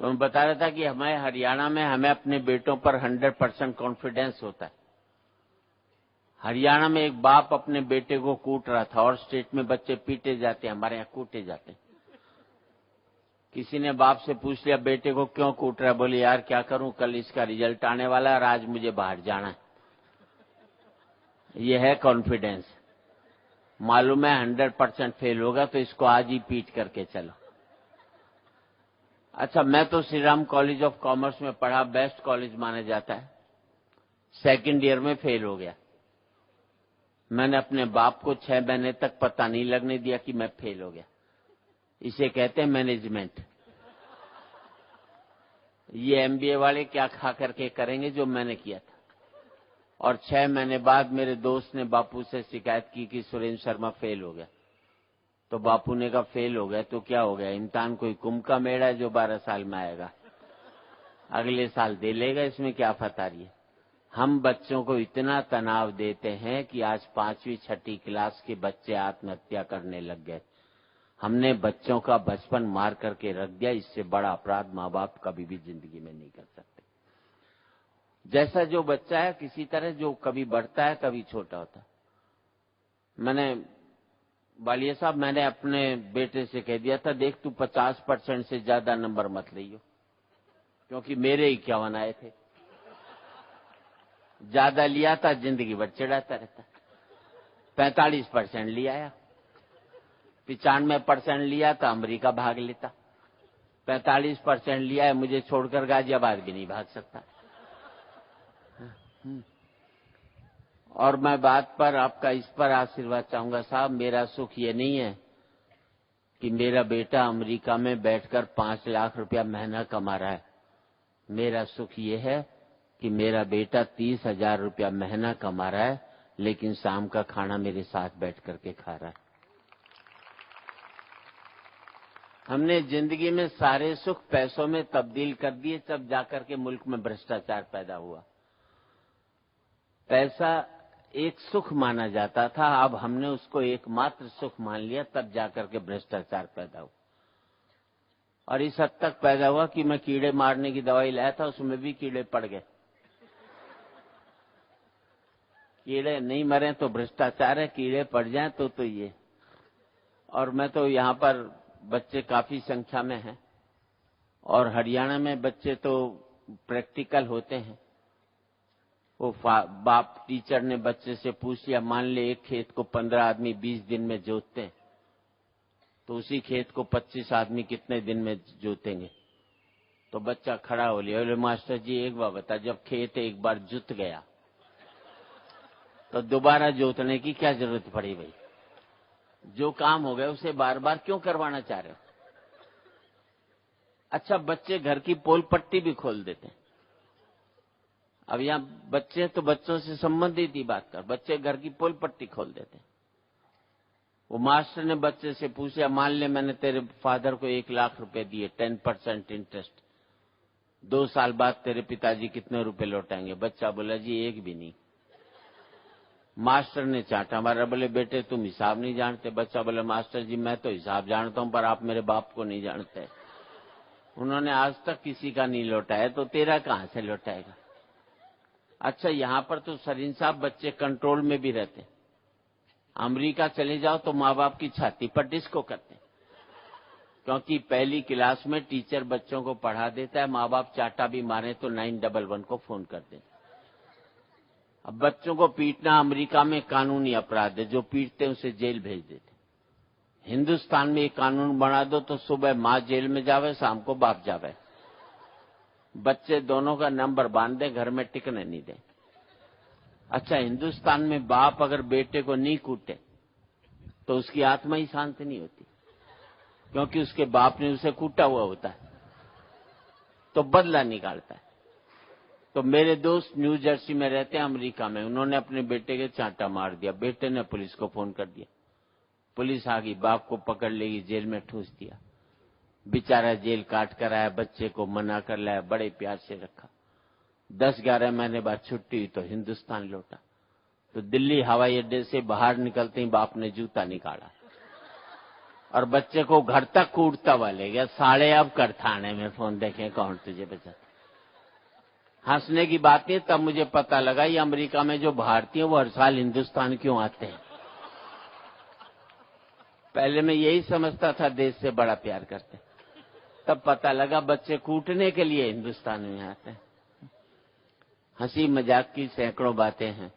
तो मैं बता रहा था कि हमें हरियाणा में हमें अपने बेटों पर 100% कॉन्फिडेंस होता है। हरियाणा में एक बाप अपने बेटे को कूट रहा था और स्टेट में बच्चे पीटे जाते हैं, हमारे यहाँ कूटे जाते हैं। किसी ने बाप से पूछ लिया बेटे को क्यों कूट रहा है, बोले यार क्या करूं, कल इसका रिजल्ट आने वाला है और आज मुझे बाहर जाना है। ये है कॉन्फिडेंस। मालूम है 100% फेल होगा तो इसको आज ही पीट करके चलो। अच्छा, मैं तो Shri Ram college of commerce में पढ़ा, बेस्ट कॉलेज माना जाता है। सेकंड ईयर में फेल हो गया। मैंने अपने बाप को 6 महीने तक पता नहीं लगने दिया कि मैं फेल हो गया। इसे कहते हैं मैनेजमेंट। ये एमबीए वाले क्या खा करके करेंगे जो मैंने किया था। और 6 महीने बाद मेरे दोस्त ने बापू से शिकायत की कि सुरेंद्र शर्मा फेल हो गया। तो बापू ने कहा फेल हो गया तो क्या हो गया, इम्तिहान कोई कुंभ का मेड़ा है जो 12 साल में आएगा, अगले साल दे लेगा, इसमें क्या फतारी है। हम बच्चों को इतना तनाव देते हैं कि आज 5वीं 6ठी क्लास के बच्चे आत्महत्या करने लग गए। हमने बच्चों का बचपन मार करके रख दिया। इससे बड़ा अपराध माँ बाप कभी भी जिंदगी में नहीं कर सकते। जैसा जो बच्चा है किसी तरह जो कभी बढ़ता है कभी छोटा होता है। मैंने बालिया साहब, मैंने अपने बेटे से कह दिया था देख तू 50% से ज्यादा नंबर मत लियो, क्योंकि मेरे 51 आए थे। ज्यादा लिया था जिंदगी भर चिढ़ाता रहता। 45% लिया आया, 95% लिया था अमेरिका भाग लेता। 45% लिया है, मुझे छोड़कर गाजियाबाद भी नहीं भाग सकता। और मैं बात पर आपका इस पर आशीर्वाद चाहूंगा साहब, मेरा सुख ये नहीं है कि मेरा बेटा अमेरिका में बैठकर 5 लाख रुपया महीना कमा रहा है। मेरा सुख ये है कि मेरा बेटा 30,000 रुपया महीना कमा रहा है, लेकिन शाम का खाना मेरे साथ बैठ करके खा रहा है। हमने जिंदगी में सारे सुख पैसों में तब्दील कर दिए तब जाकर के मुल्क में भ्रष्टाचार पैदा हुआ। पैसा एक सुख माना जाता था, अब हमने उसको एकमात्र सुख मान लिया, तब जाकर के भ्रष्टाचार पैदा हुआ। और इस हद तक पैदा हुआ कि मैं कीड़े मारने की दवाई लाया था, उसमें भी कीड़े पड़ गए। कीड़े नहीं मरे तो भ्रष्टाचार है, कीड़े पड़ जाएं तो ये। और मैं तो यहाँ पर बच्चे काफी संख्या में हैं और हरियाणा में बच्चे तो प्रैक्टिकल होते हैं। वो बाप टीचर ने बच्चे से पूछ लिया, मान ले एक खेत को 15 आदमी 20 दिन में जोतते हैं, तो उसी खेत को 25 आदमी कितने दिन में जोतेंगे। तो बच्चा खड़ा हो लिया, बोले मास्टर जी एक बार बता, जब खेत एक बार जुत गया तो दोबारा जोतने की क्या जरूरत पड़ी भाई, जो काम हो गया उसे बार बार क्यों करवाना चाह रहे हो। अच्छा, बच्चे घर की पोल पट्टी भी खोल देते हैं। अब यहाँ बच्चे तो बच्चों से संबंधित ही बात कर, बच्चे घर की पोल पट्टी खोल देते हैं। वो मास्टर ने बच्चे से पूछा, मान ले मैंने तेरे फादर को 1 लाख रुपए दिए 10% इंटरेस्ट, 2 साल बाद तेरे पिताजी कितने रुपए लौटाएंगे। बच्चा बोला जी एक भी नहीं। मास्टर ने चाटा मारा, बोले बेटे तुम हिसाब नहीं जानते। बच्चा बोले मास्टर जी मैं तो हिसाब जानता हूं, पर आप मेरे बाप को नहीं जानते, उन्होंने आज तक किसी का नहीं लौटाया, तो तेरा कहां से लौटाएगा। अच्छा, यहां पर तो सरीन साहब बच्चे कंट्रोल में भी रहते हैं। अमेरिका चले जाओ तो माँ बाप की छाती पर डिस्को करते हैं, क्योंकि पहली क्लास में टीचर बच्चों को पढ़ा देता है, माँ बाप चाटा भी मारे तो 911 को फोन कर दें। अब बच्चों को पीटना अमेरिका में कानूनी अपराध है, जो पीटते हैं उसे जेल भेज देते। हिंदुस्तान में एक कानून बना दो तो सुबह माँ जेल में जावे, शाम को बाप जावे, बच्चे दोनों का नंबर बांध दे, घर में टिकने नहीं दे। अच्छा, हिंदुस्तान में बाप अगर बेटे को नहीं कूटे तो उसकी आत्मा ही शांत नहीं होती, क्योंकि उसके बाप ने उसे कूटा हुआ होता है, तो बदला निकालता है। तो मेरे दोस्त न्यू जर्सी में रहते हैं अमेरिका में, उन्होंने अपने बेटे के चांटा मार दिया। बेटे ने पुलिस को फोन कर दिया, पुलिस आ गई, बाप को पकड़ लेगी, जेल में ठूस दिया। बेचारा जेल काट कर आया, बच्चे को मना कर लाया, बड़े प्यार से रखा। 10-11 महीने बाद छुट्टी हुई तो हिंदुस्तान लौटा, तो दिल्ली हवाई अड्डे से बाहर निकलते ही बाप ने जूता निकाला और बच्चे को घर तक कूटता हुआ ले गया। साले अब कर थाने में फोन, देखें कौन तुझे बचा। हंसने की बात नहीं, तब मुझे पता लगा ये अमेरिका में जो भारतीय वो हर साल हिंदुस्तान क्यों आते हैं। पहले मैं यही समझता था देश से बड़ा प्यार करते, तब पता लगा बच्चे कूटने के लिए हिंदुस्तान में आते हैं। हंसी मजाक की सैकड़ों बातें हैं।